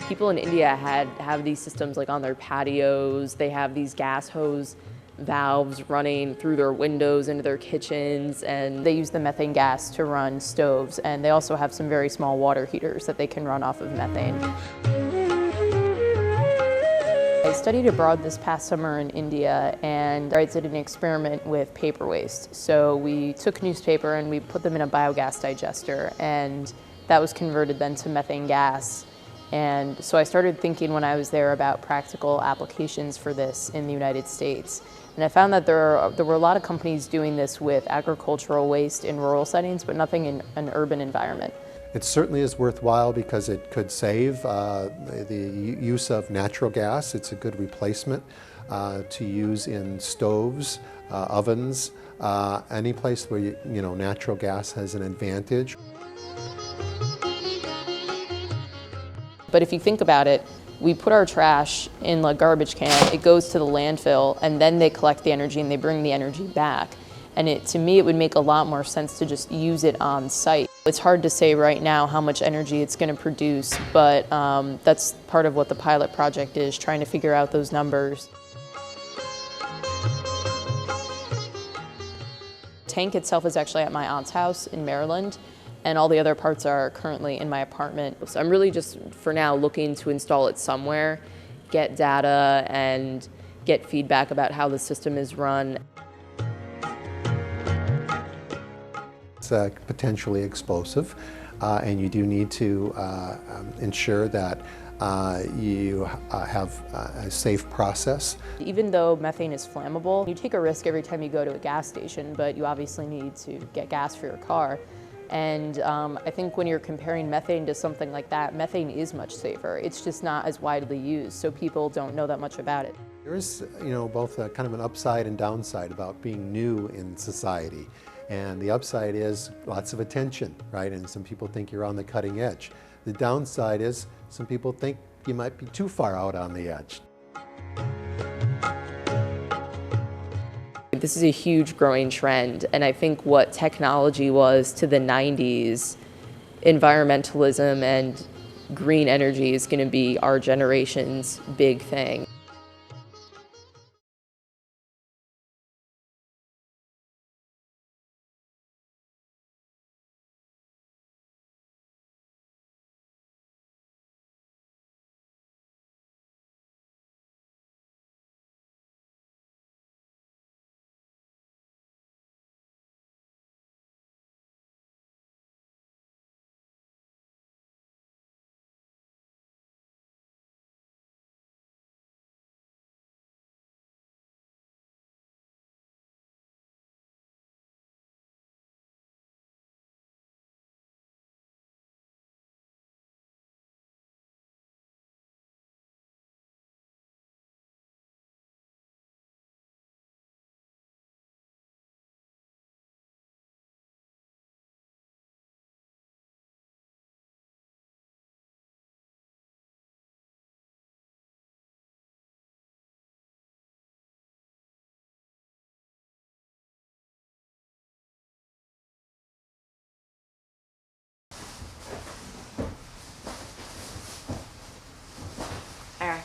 People in India have these systems like on their patios. They have these gas hose valves running through their windows into their kitchens, and they use the methane gas to run stoves, and they also have some very small water heaters that they can run off of methane. I studied abroad this past summer in India, and I did an experiment with paper waste. So we took newspaper and we put them in a biogas digester, and that was converted then to methane gas. And so I started thinking when I was there about practical applications for this in the United States. And I found that there were a lot of companies doing this with agricultural waste in rural settings, but nothing in an urban environment. It certainly is worthwhile because it could save the use of natural gas. It's a good replacement to use in stoves, ovens, any place where natural gas has an advantage. But if you think about it, we put our trash in a garbage can, it goes to the landfill, and then they collect the energy and they bring the energy back. And to me, it would make a lot more sense to just use it on site. It's hard to say right now how much energy it's going to produce, but that's part of what the pilot project is, trying to figure out those numbers. The tank itself is actually at my aunt's house in Maryland, and all the other parts are currently in my apartment. So I'm really just, for now, looking to install it somewhere, get data, and get feedback about how the system is run. It's potentially explosive, and you do need to ensure that you have a safe process. Even though methane is flammable, you take a risk every time you go to a gas station, but you obviously need to get gas for your car. And I think when you're comparing methane to something like that, methane is much safer. It's just not as widely used, so people don't know that much about it. There is, both kind of an upside and downside about being new in society. And the upside is lots of attention, right? And some people think you're on the cutting edge. The downside is some people think you might be too far out on the edge. This is a huge growing trend, and I think what technology was to the 90s, environmentalism and green energy is going to be our generation's big thing.